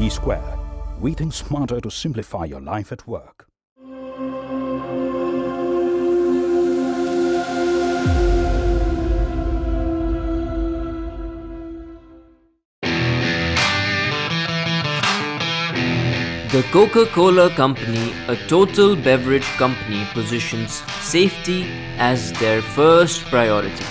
Square. We think smarter to simplify your life at work. The Coca-Cola Company, a total beverage company, positions safety as their first priority.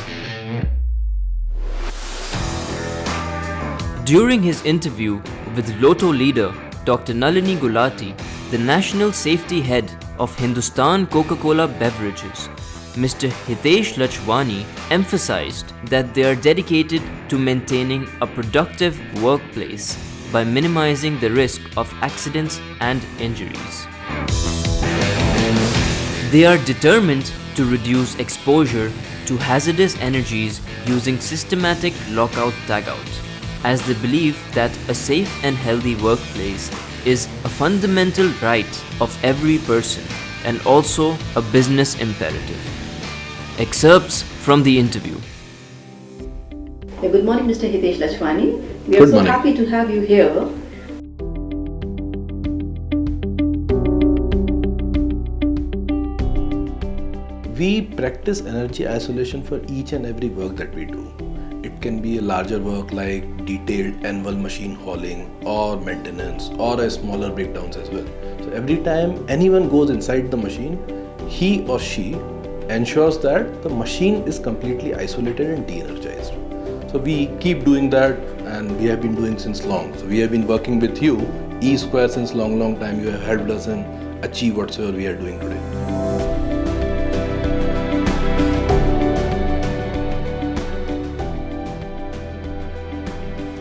During his interview with Lotto leader Dr. Nalini Gulati, the national safety head of Hindustan Coca-Cola Beverages, Mr. Hitesh Lachwani emphasized that they are dedicated to maintaining a productive workplace by minimizing the risk of accidents and injuries. They are determined to reduce exposure to hazardous energies using systematic lockout-tagout, as they believe that a safe and healthy workplace is a fundamental right of every person and also a business imperative. Excerpts from the interview. Good morning, Mr. Hitesh Lachwani. We are so happy to have you here. We practice energy isolation for each and every work that we do. It can be a larger work like detailed annual machine hauling or maintenance or a smaller breakdowns as well. So every time anyone goes inside the machine, he or she ensures that the machine is completely isolated and de-energized. So we keep doing that, and we have been doing since long. So we have been working with you, E Square, since long time. You have helped us in achieve whatsoever we are doing today.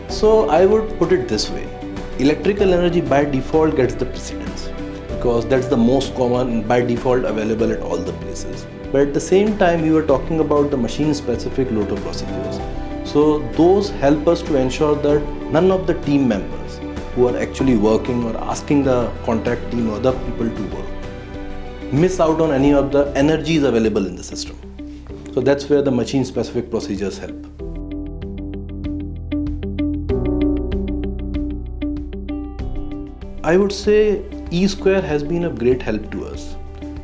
So I would put it this way: electrical energy by default gets the precedence because that's the most common and by default available at all the places. But at the same time, we were talking about the machine-specific Lotto procedures. So those help us to ensure that none of the team members who are actually working or asking the contract team or other people to work miss out on any of the energies available in the system. So that's where the machine-specific procedures help. I would say E Square has been of great help to us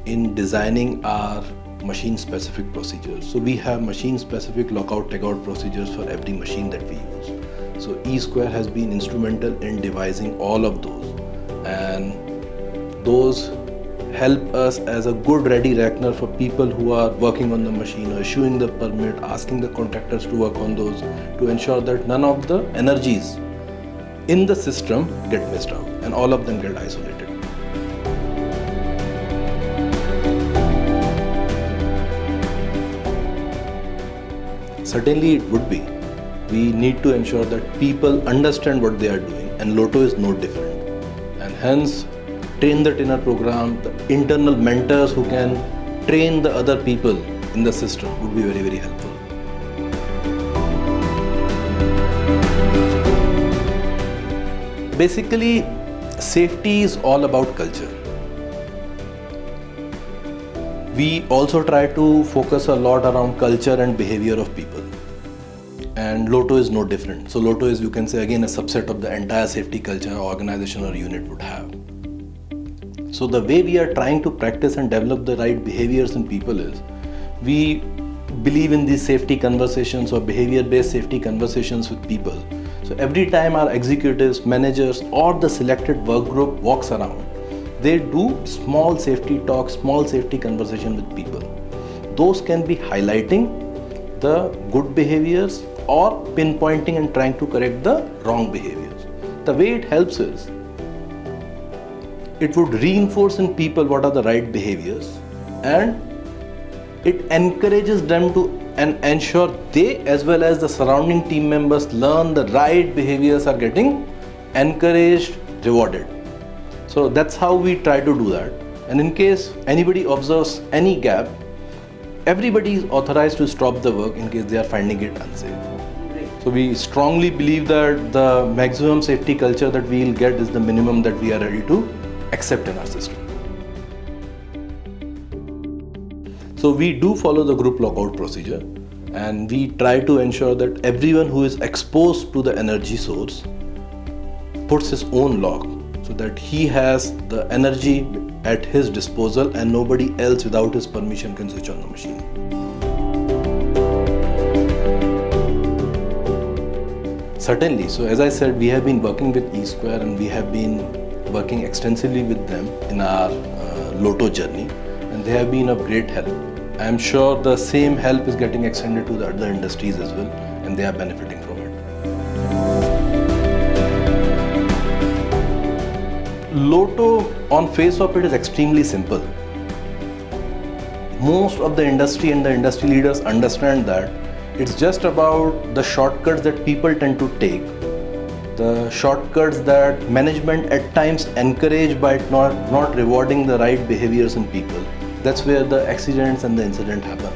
in designing our machine-specific procedures. So we have machine-specific lockout-tagout procedures for every machine that we use. So E Square has been instrumental in devising all of those, and those help us as a good ready reckoner for people who are working on the machine or issuing the permit, asking the contractors to work on those to ensure that none of the energies in the system get missed out and all of them get isolated. Certainly it would be. We need to ensure that people understand what they are doing, and Lotto is no different. And hence, train the trainer program, the internal mentors who can train the other people in the system would be very, very helpful. Basically, safety is all about culture. We also try to focus a lot around culture and behavior of people. And Lotto is no different. So Lotto is, you can say, again a subset of the entire safety culture organization or unit would have. So the way we are trying to practice and develop the right behaviors in people is, we believe in these safety conversations or behavior-based safety conversations with people. So every time our executives, managers or the selected work group walks around, they do small safety talks, small safety conversation with people. Those can be highlighting the good behaviors or pinpointing and trying to correct the wrong behaviors. The way it helps is, it would reinforce in people what are the right behaviors, and it encourages them to ensure they as well as the surrounding team members learn the right behaviors are getting encouraged, rewarded. So that's how we try to do that. And in case anybody observes any gap, everybody is authorized to stop the work in case they are finding it unsafe. So we strongly believe that the maximum safety culture that we will get is the minimum that we are ready to accept in our system. So we do follow the group lockout procedure, and we try to ensure that everyone who is exposed to the energy source puts his own lock so that he has the energy at his disposal and nobody else without his permission can switch on the machine. Certainly. So as I said, we have been working with eSquare and we have been working extensively with them in our Lotto journey, and they have been of great help. I am sure the same help is getting extended to the other industries as well, and they are benefiting from it. Lotto, on face of it, is extremely simple. Most of the industry and the industry leaders understand that it's just about the shortcuts that people tend to take, the shortcuts that management at times encourage by not rewarding the right behaviors in people. That's where the accidents and the incident happen.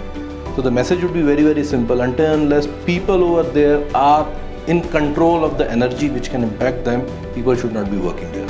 So the message would be very, very simple. Until and unless people over there are in control of the energy which can impact them, people should not be working there.